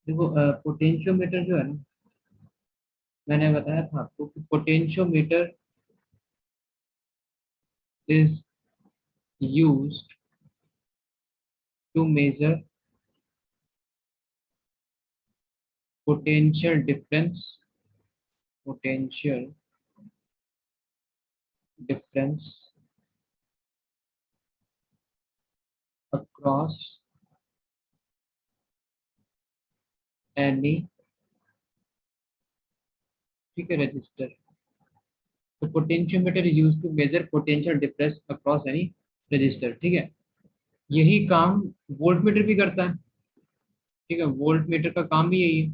देखो पोटेंशियोमीटर जो है ना, मैंने बताया था आपको कि potentiometer is used to measure potential difference, potential difference across any, ठीक है, रजिस्टर। तो potentiometer is used to measure potential difference across any register, ठीक है। यही काम वोल्टमीटर भी करता है, ठीक है। वोल्टमीटर का काम भी यही है,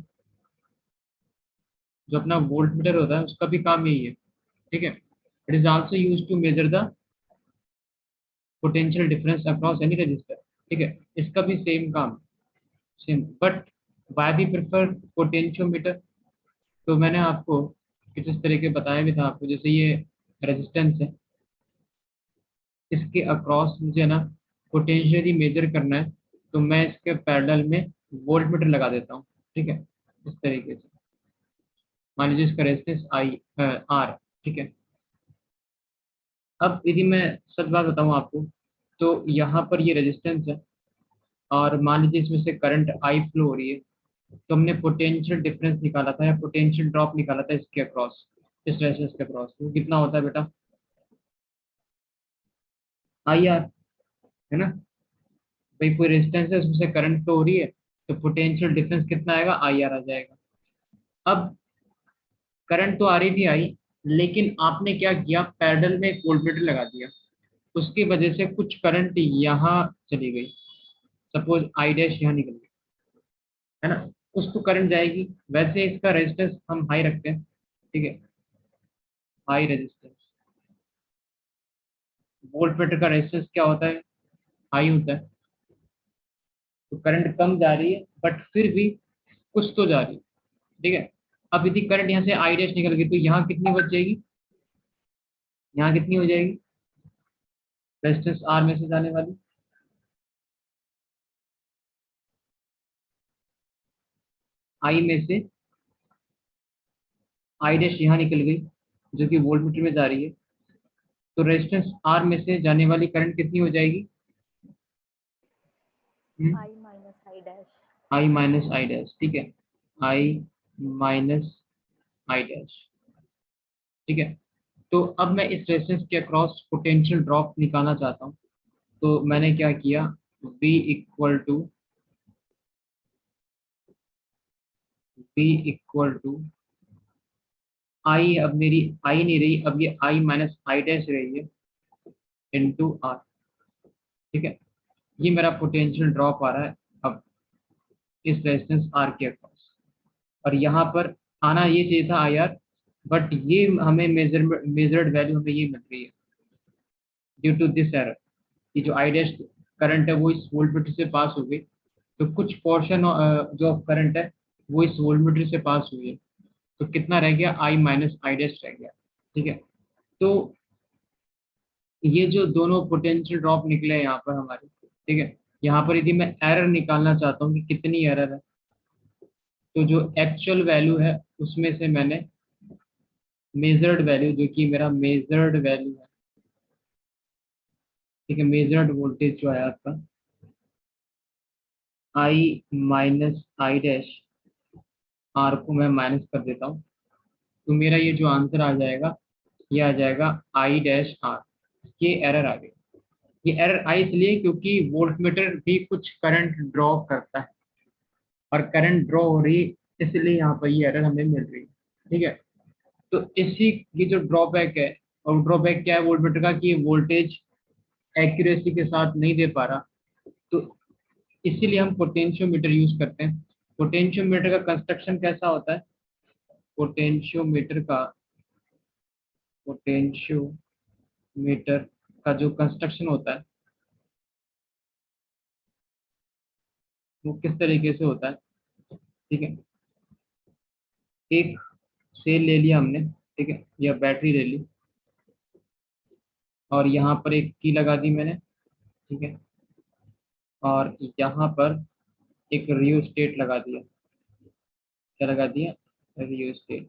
जो अपना वोल्टमीटर होता है उसका भी काम यही है, ठीक है। It is also used to measure the potential difference across any register, ठीक है। इसका भी सेम काम, same, but why we prefer potentiometer. तो मैंने आपको कुछ इस तरह के बताया भी था आपको, जैसे ये रेजिस्टेंस है, इसके अक्रॉस मुझे ना पोटेंशियली मेजर करना है, तो मैं इसके पैरेलल में वोल्टमीटर लगा देता हूँ, ठीक है, इस तरीके से। मान लीजिए इसका रेजिस्टेंस आई आर, ठीक है। अब यदि मैं सच बात बताऊँ आपको, तो यहाँ पर ये रेजिस्टेंस है, और मान लीजिए इसमें से करंट आई फ्लो हो रही है, तो हमने पोटेंशियल डिफरेंस निकाला था या पोटेंशियल ड्रॉप निकाला था इसके अक्रॉस, इस रेजिस्टेंस के अक्रॉस, तो कितना होता है बेटा, आई आर, है ना। भाई कोई रेजिस्टेंस है, उसमें से करंट फ्लो हो रही है, तो पोटेंशियल डिफरेंस कितना आएगा, आई आर आ जाएगा। अब करंट तो आ रही थी आई, लेकिन आपने क्या किया, पैरेलल में एक वोल्टमीटर लगा दिया, उसकी वजह से कुछ करंट यहाँ चली गई, सपोज आई डैश यहाँ निकल गई, है ना। कुछ तो करंट जाएगी, वैसे इसका रेजिस्टेंस हम हाई रखते हैं, ठीक है, हाई रेजिस्टेंस। वोल्टमीटर का रेजिस्टेंस क्या होता है, हाई होता है, तो करंट कम जा रही है, बट फिर भी कुछ तो जा रही है, ठीक है। अब यदि करंट यहाँ से आई डैश निकल गई, तो यहाँ कितनी बच जाएगी, यहाँ कितनी हो जाएगी, रेजिस्टेंस आर में से जाने वाली, आई में से आई डैश यहाँ निकल गई, जो कि वोल्टमीटर में जा रही है, तो रेजिस्टेंस आर में से जाने वाली करंट कितनी हो जाएगी, I minus I dash. I minus I dash, ठीक है, आई माइनस आई डैश, ठीक है। तो अब मैं इस रेजिस्टेंस के अक्रॉस पोटेंशियल ड्रॉप निकालना चाहता हूँ, तो मैंने क्या किया, V equal to V equal to I, अब मेरी आई नहीं रही, अब ये आई माइनस आई डैश रही है, इंटू आर, ठीक है। ये मेरा पोटेंशियल ड्रॉप आ रहा है अब इस रेजिस्टेंस आर के अक्रॉस, और यहाँ पर आना ये चाहिए था आई आर, बट ये हमें मेजर्ड वैल्यू हमें ये मिल रही है ड्यू टू दिस एरर, कि जो आई डैश करंट है वो इस वोल्टमीटर से पास हो गई, तो कुछ पोर्शन जो करंट है वो इस वोल्टमीटर से पास हुई है, तो कितना रह गया, आई माइनस आई डैश रह गया, ठीक है। तो ये जो दोनों पोटेंशियल ड्रॉप निकले हैं यहाँ पर हमारे, ठीक है, यहाँ पर यदि मैं एरर निकालना चाहता हूँ कि कितनी एरर है, तो जो एक्चुअल वैल्यू है उसमें से मैंने मेजर्ड वैल्यू, जो कि मेरा मेजर्ड वैल्यू है, ठीक है, मेजर्ड वोल्टेज जो है आपका आई माइनस आई डैश, आर को मैं माइनस कर देता हूँ, तो मेरा ये जो आंसर आ जाएगा, ये आ जाएगा आई डैश आर। ये एरर आ गई, ये एरर आई इसलिए क्योंकि वोल्टमीटर भी कुछ करंट ड्रॉ करता है, और करंट ड्रॉ हो रही है, इसलिए यहाँ पर ये एरर हमें मिल रही है, ठीक है। तो इसी की जो ड्रॉबैक है, और ड्रॉबैक क्या है वोल्टमीटर का, कि वोल्टेज एक्यूरेसी के साथ नहीं दे पा रहा, तो इसीलिए हम पोटेंशियोमीटर यूज करते हैं। पोटेंशियोमीटर का कंस्ट्रक्शन कैसा होता है, पोटेंशियोमीटर का पोटेंशियोमीटर का जो कंस्ट्रक्शन होता है वो किस तरीके से होता है, ठीक है। एक सेल ले लिया हमने, ठीक है, या बैटरी ले ली, और यहाँ पर एक की लगा दी मैंने, ठीक है, और यहाँ पर एक रियोस्टेट लगा दिया, क्या लगा दिया, रियोस्टेट,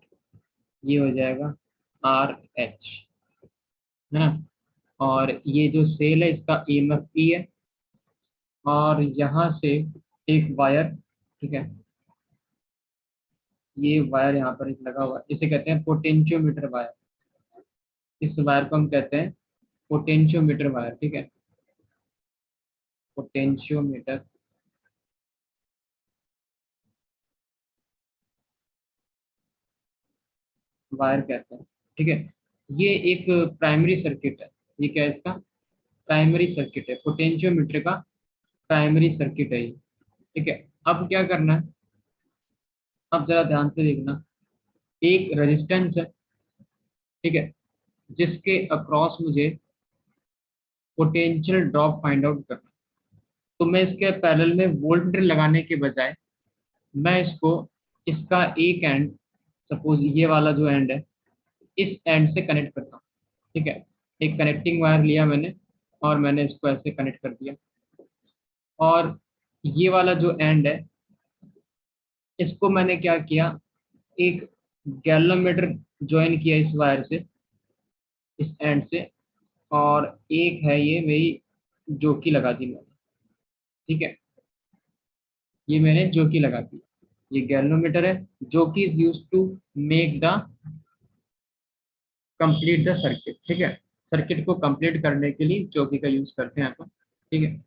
ये हो जाएगा आर एच, है ना। और ये जो सेल है इसका ईएमएफ ई है, और यहाँ से एक वायर, ठीक है, ये वायर यहाँ पर एक लगा हुआ है, इसे कहते हैं पोटेंशियोमीटर वायर। इस वायर को हम कहते हैं पोटेंशियोमीटर वायर, ठीक है, पोटेंशियोमीटर वायर कहते हैं, ठीक है। ये एक प्राइमरी सर्किट है, ये क्या है इसका, प्राइमरी सर्किट है, पोटेंशियोमीटर का प्राइमरी सर्किट है ये, ठीक है। अब क्या करना है, अब जरा ध्यान से देखना, एक रेजिस्टेंस है, ठीक है, जिसके अक्रॉस मुझे पोटेंशियल ड्रॉप फाइंड आउट करना है। तो मैं इसके पैरेलल में वोल्टमीटर लगाने के बजाय मैं इसको, इसका एक एंड, सपोज ये वाला जो एंड है, इस एंड से कनेक्ट करता हूँ, ठीक है। एक कनेक्टिंग वायर लिया मैंने, और मैंने इसको ऐसे कनेक्ट कर दिया, और ये वाला जो एंड है, इसको मैंने क्या किया, एक गैल्वेनोमीटर ज्वाइन किया इस वायर से, इस एंड से, और एक है ये मेरी जोकी लगा दी मैंने, ठीक है, ये मैंने जोकी लगा दी। ये गैल्वेनोमीटर है जो कि is use to make the complete the circuit, ठीक है। सर्किट को कंप्लीट करने के लिए जोकी का यूज करते हैं अपन, ठीक है,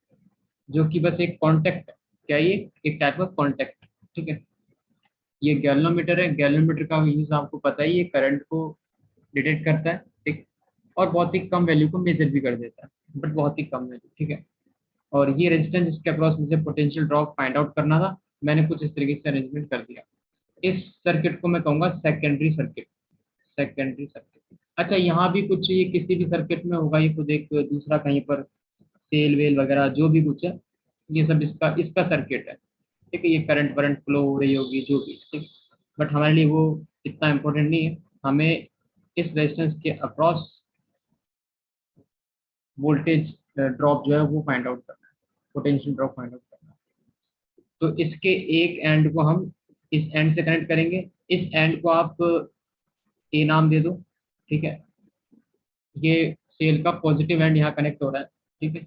जो कि बस एक कॉन्टेक्ट है, क्या ये, एक टाइप ऑफ कॉन्टेक्ट, ठीक है। ये गैल्वेनोमीटर है, गैल्वेनोमीटर का यूज आपको पता ही है, करंट को डिटेक्ट करता है, ठीक, और बहुत ही कम वैल्यू को मेजर भी कर देता है, बट बहुत ही कम वैल्यू, ठीक है। और ये रेजिस्टेंस जिसके अक्रॉस मुझे पोटेंशियल ड्रॉप फाइंड आउट करना था, मैंने कुछ इस तरीके से अरेंजमेंट कर दिया। इस सर्किट को मैं कहूंगा सेकेंडरी सर्किट, सेकेंडरी सर्किट। अच्छा, यहाँ भी कुछ ये किसी भी सर्किट में होगा, ये खुद एक दूसरा कहीं पर सेल वेल वगैरह जो भी कुछ है, ये सब इसका इसका सर्किट है, ठीक है। ये करंट वरंट फ्लो हो रही होगी जो भी, ठीक, बट हमारे लिए वो इतना इम्पोर्टेंट नहीं है, हमें इस रेजिस्टेंस के अक्रॉस वोल्टेज ड्रॉप जो है वो फाइंड आउट करना है, पोटेंशियल ड्रॉप फाइंड आउट करना है। तो इसके एक एंड को हम इस एंड से कनेक्ट करेंगे, इस एंड को आप ए नाम दे दो, ठीक है। ये सेल का पॉजिटिव एंड यहाँ कनेक्ट हो रहा है, ठीक है,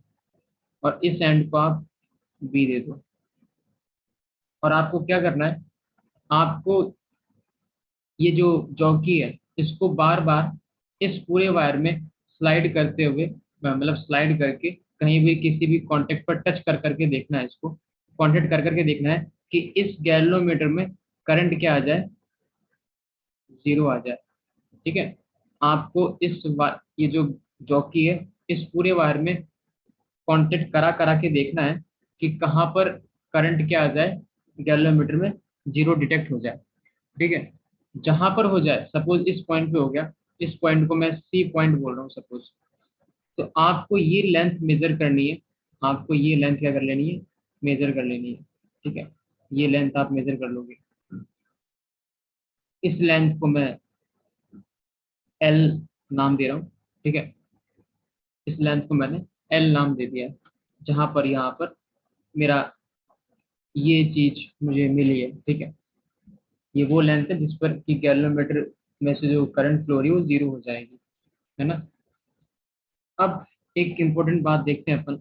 और इस एंड को आप बी दे दो। और आपको क्या करना है, आपको ये जो जॉकी है, इसको बार बार इस पूरे वायर में स्लाइड करते हुए, मतलब स्लाइड करके कहीं भी किसी भी कांटेक्ट पर टच कर करके देखना है, इसको कांटेक्ट कर करके देखना है कि इस गैल्वेनोमीटर में करंट क्या आ जाए, जीरो आ जाए, ठीक है। आपको ये जो जॉकी है, इस पूरे वायर में कांटेक्ट करा करा के देखना है कि कहाँ पर करंट क्या आ जाए, गैल्वेनोमीटर में जीरो डिटेक्ट हो जाए, ठीक है। जहां पर हो जाए, सपोज इस पॉइंट पे हो गया, इस पॉइंट को मैं सी पॉइंट बोल रहा हूँ सपोज, तो आपको ये लेंथ मेजर करनी है, आपको ये लेंथ क्या कर लेनी है, मेजर कर लेनी है, ठीक है। ये लेंथ आप मेजर कर लोगे, इस लेंथ को मैं एल नाम दे रहा हूँ, ठीक है। इस लेंथ को मैंने एल नाम दे दिया है, जहां पर यहाँ पर मेरा ये चीज मुझे मिली है, ठीक है। ये वो लेंथ है जिस पर कि गैल्वेनोमीटर में से जो करंट फ्लो रही है वो जीरो हो जाएगी, है ना। अब एक इम्पोर्टेंट बात देखते हैं अपन,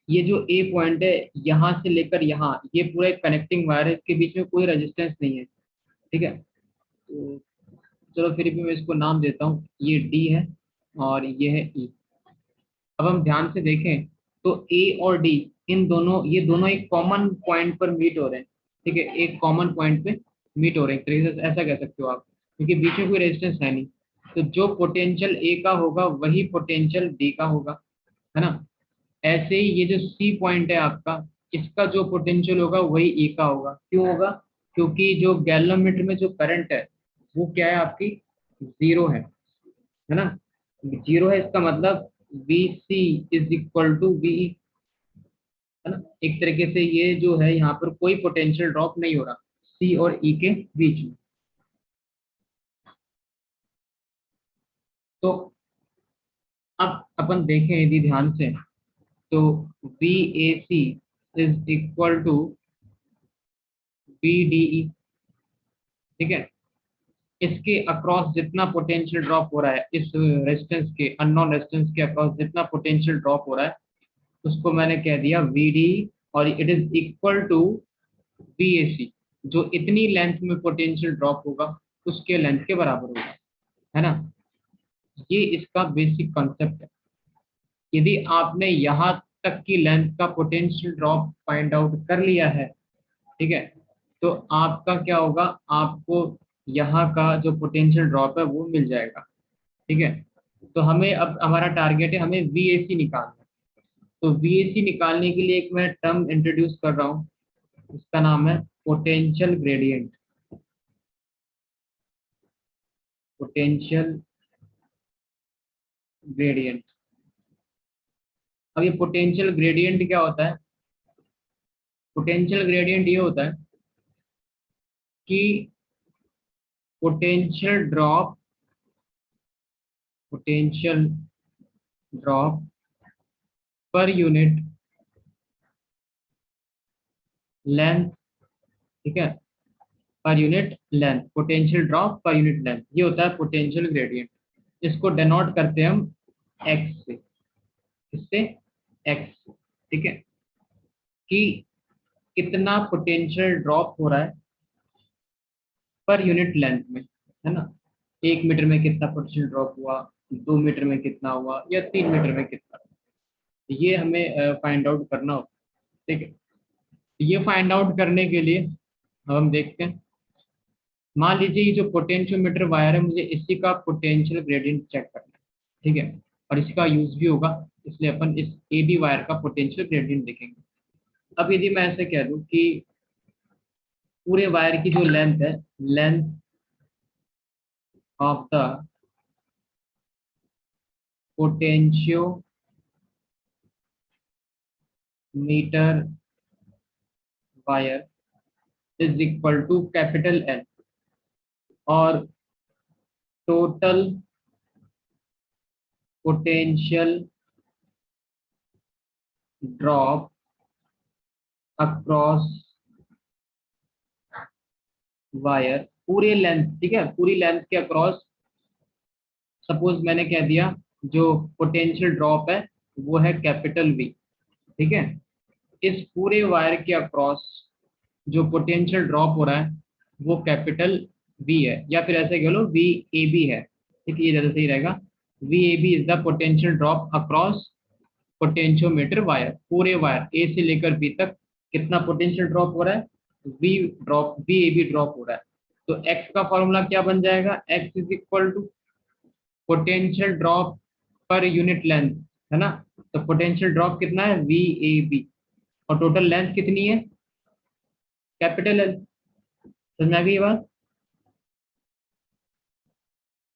ये जो ए पॉइंट है यहाँ से लेकर यहाँ, ये पूरा एक कनेक्टिंग वायर है, इसके बीच में कोई रेजिस्टेंस नहीं है, ठीक है। तो चलो फिर भी मैं इसको नाम देता हूँ, ये डी है और ये है ई। अब हम ध्यान से देखें तो ए और डी, इन दोनों, ये दोनों एक कॉमन पॉइंट पर मीट हो रहे हैं, ठीक है, एक कॉमन पॉइंट पे मीट हो रहे हैं, एक तरीके से ऐसा कह सकते हो आप, क्योंकि बीच में कोई रेजिस्टेंस है नहीं। तो जो पोटेंशियल ए का होगा वही पोटेंशियल डी का होगा, है ना। ऐसे ही ये जो सी पॉइंट है आपका, इसका जो पोटेंशियल होगा वही ई का होगा। क्यों होगा, क्योंकि जो गैल्वेनोमीटर में जो करंट है वो क्या है आपकी, जीरो है ना। जीरो है, इसका मतलब V C is equal to V, है ना। एक तरीके से ये जो है यहाँ पर कोई पोटेंशियल ड्रॉप नहीं हो रहा सी और ई के बीच में। तो अब अपन देखें यदि ध्यान से, तो V A C is equal to B D E, ठीक है। इसके अक्रॉस जितना पोटेंशियल ड्रॉप हो रहा है, इस रेजिस्टेंस के, अननोन रेजिस्टेंस के अक्रॉस जितना पोटेंशियल ड्रॉप हो रहा है, उसको मैंने कह दिया वीडी, और it is equal to VAC, जो इतनी लेंथ में पोटेंशियल ड्रॉप होगा उसके लेंथ के बराबर होगा, है ना। ये इसका बेसिक कॉन्सेप्ट है। यदि आपने यहाँ तक की लेंथ का पोटेंशियल ड्रॉप फाइंड आउट कर लिया है, ठीक है, तो आपका क्या होगा, आपको यहाँ का जो पोटेंशियल ड्रॉप है वो मिल जाएगा। ठीक है। तो हमें अब हमारा टारगेट है, हमें वीएसी निकालना है। तो वीएसी निकालने के लिए एक मैं टर्म इंट्रोड्यूस कर रहा हूँ, इसका नाम है पोटेंशियल ग्रेडियंट। Potential gradient. अब ये पोटेंशियल ग्रेडियंट क्या होता है? पोटेंशियल ग्रेडियंट ये होता है कि potential drop, potential drop per unit length, ठीक है, पर unit length, potential drop per unit length, ये होता है पोटेंशियल ग्रेडियंट। इसको डेनोट करते हैं हम एक्स से। इससे एक्स, ठीक है, कि कितना पोटेंशियल ड्रॉप हो रहा है पर यूनिट लेंथ में, है ना। 1 मीटर में कितना पोटेंशियल ड्रॉप हुआ, 2 मीटर में कितना हुआ, या 3 मीटर में कितना, ये हमें फाइंड आउट करना होगा। ठीक है। ये फाइंड आउट करने के लिए हम देखते हैं, मान लीजिए ये जो पोटेंशियोमीटर वायर है, मुझे इसी का पोटेंशियल ग्रेडियंट चेक करना है। ठीक है। और इसका यूज भी होगा, इसलिए अपन इस ए बी वायर का पोटेंशियल ग्रेडियंट देखेंगे। अब यदि मैं ऐसे कह दूं कि पूरे वायर की जो लेंथ है, length of the potentiometer wire is equal to capital L, और total potential drop across wire, पूरे लेंथ, ठीक है, पूरी लेंथ के अक्रॉस, सपोज मैंने कह दिया जो पोटेंशियल ड्रॉप है वो है कैपिटल वी। ठीक है। इस पूरे वायर के अक्रॉस जो पोटेंशियल ड्रॉप हो रहा है वो कैपिटल वी है, या फिर ऐसे कह लो वी ए बी है। ठीक है, ये ज्यादा सही रहेगा। V A B is the potential drop across potentiometer wire. पूरे वायर ए से लेकर बी तक कितना पोटेंशियल ड्रॉप हो रहा है, वी ए बी ड्रॉप हो रहा है। तो एक्स का फॉर्मूला क्या बन जाएगा, X is equal to potential drop per unit length, है ना। तो पोटेंशियल ड्रॉप कितना है, वी ए बी, और टोटल लेंथ कितनी है, कैपिटल एल। समझ में आ गई ये बात?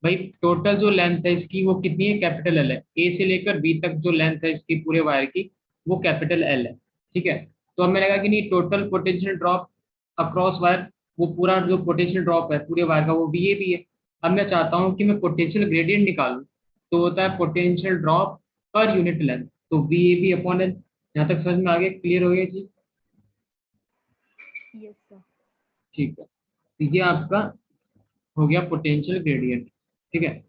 भाई टोटल जो लेंथ है इसकी वो कितनी है, कैपिटल एल है। ए से लेकर बी तक जो लेंथ है इसकी पूरे वायर की वो कैपिटल एल है। ठीक है। तो हमें लगा कि नहीं, total potential drop across wire, वो पूरा जो पोटेंशियल ड्रॉप है पूरे वायर का वो वी ए बी है। अब मैं चाहता हूँ कि मैं पोटेंशियल ग्रेडियंट निकालूं, तो होता है potential drop per unit length, तो V A B upon L. यहाँ तक समझ में आ गया, क्लियर हो गया जी? Yes sir. ठीक है। तो ये आपका हो गया पोटेंशियल ग्रेडियंट। ठीक है।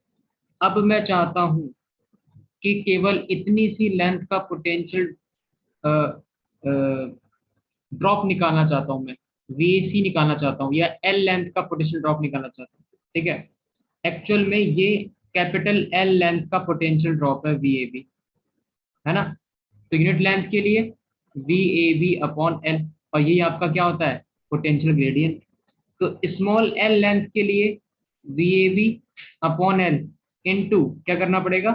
अब मैं चाहता हूँ कि केवल इतनी सी लेंथ का पोटेंशियल ड्रॉप निकालना चाहता हूँ मैं, वीएसी निकालना चाहता हूँ, या एल लेंथ का पोटेंशियल ड्रॉप निकालना चाहता हूँ। ठीक है। एक्चुअल में ये कैपिटल एल लेंथ का पोटेंशियल ड्रॉप है वी ए बी, है ना। तो यूनिट लेंथ के लिए V A B upon L, और ये आपका क्या होता है, पोटेंशियल ग्रेडियंट। तो स्मॉल एल लेंथ के लिए V A B upon L into क्या करना पड़ेगा,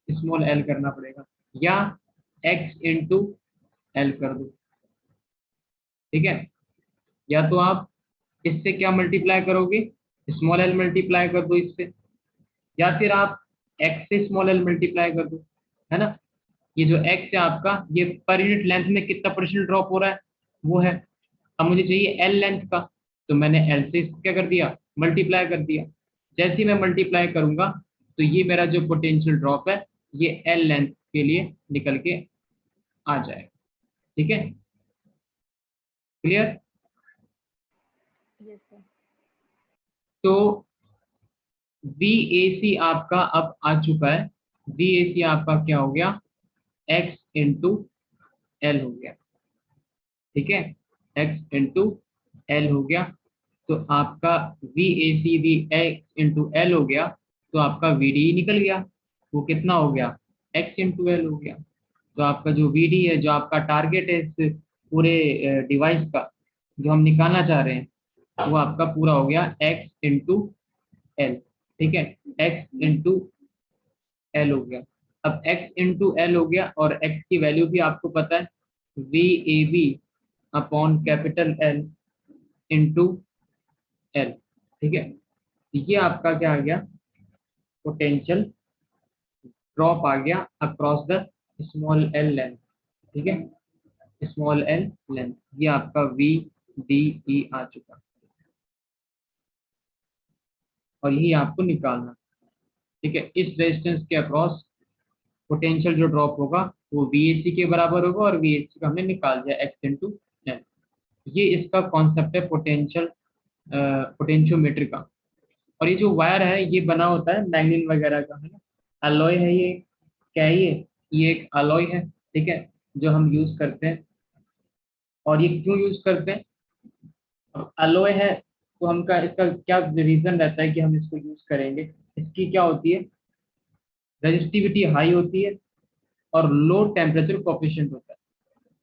स्मॉल एल करना पड़ेगा, या एक्स इंटू एल कर दो। ठीक है। या तो आप इससे क्या मल्टीप्लाई करोगे, स्मॉल एल मल्टीप्लाई कर दो इससे, या फिर आप एक्स से स्मॉल एल मल्टीप्लाई कर दो, है ना। ये जो एक्स है आपका, ये पर यूनिट लेंथ में कितना परसेंट ड्रॉप हो रहा है वो है। अब मुझे चाहिए एल लेंथ का, तो मैंने एल से इसको क्या कर दिया, मल्टीप्लाई कर दिया। जैसे ही मैं मल्टीप्लाई करूंगा तो ये मेरा जो पोटेंशियल ड्रॉप है ये एल लेंथ के लिए निकल के आ जाएगा। ठीक है, क्लियर? Yes sir. तो VAC आपका अब आ चुका है। VAC आपका क्या हो गया, X इंटू एल हो गया। ठीक है, X इंटू एल हो गया। तो आपका VAC भी X इंटू एल हो गया, तो आपका VD निकल गया। वो कितना हो गया, X इंटू एल हो गया। तो आपका जो VD है, जो आपका टारगेट है इस पूरे डिवाइस का, जो हम निकालना चाह रहे हैं, वो आपका पूरा हो गया X इंटू एल। ठीक है, X इंटू एल हो गया। अब X इंटू एल हो गया, और X की वैल्यू भी आपको पता है, VAB upon capital L into L. ठीक है, ये आपका क्या आ गया, पोटेंशियल ड्रॉप आ गया across the small L length. ठीक है, स्मॉल एल लेंथ, ये आपका VDE आ चुका, और यही आपको निकालना। ठीक है, इस रेजिस्टेंस के अक्रॉस पोटेंशियल जो ड्रॉप होगा वो VAC के बराबर होगा, और VAC का हमने निकाल दिया X इंटू एल। ये इसका कॉन्सेप्ट है पोटेंशियल, पोटेंशियोमीटर का। और ये जो वायर है ये बना होता है मैग्नीन वगैरह का, है ना, अलॉय है ये। क्या है ये एक अलॉय है। ठीक है, जो हम यूज करते हैं। और ये क्यों यूज करते हैं, अलॉय है, तो हमका इसका क्या रीजन रहता है कि हम इसको यूज करेंगे। इसकी क्या होती है, रेजिस्टिविटी हाई होती है, और लो टेम्परेचर कोफिशिएंट होता है।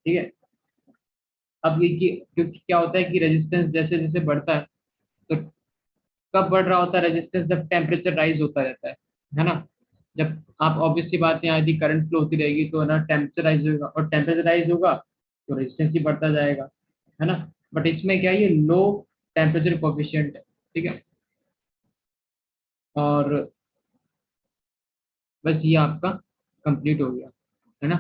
ठीक है, अब ये क्योंकि क्या होता है कि रेजिस्टेंस जैसे जैसे बढ़ता है, तो कब बढ़ रहा होता है रेजिस्टेंस, जब टेम्परेचर राइज होता रहता है ना। जब आप ऑब्वियसली बात है, यदि करंट फ्लो होती रहेगी तो है ना, टेम्परेचर राइज होगा, और टेम्परेचर राइज होगा तो रेजिस्टेंस ही बढ़ता जाएगा, है ना। बट इसमें क्या है, ये लो टेम्परेचर कोफिशिएंट है। ठीक है, और बस ये आपका कंप्लीट हो गया, है ना।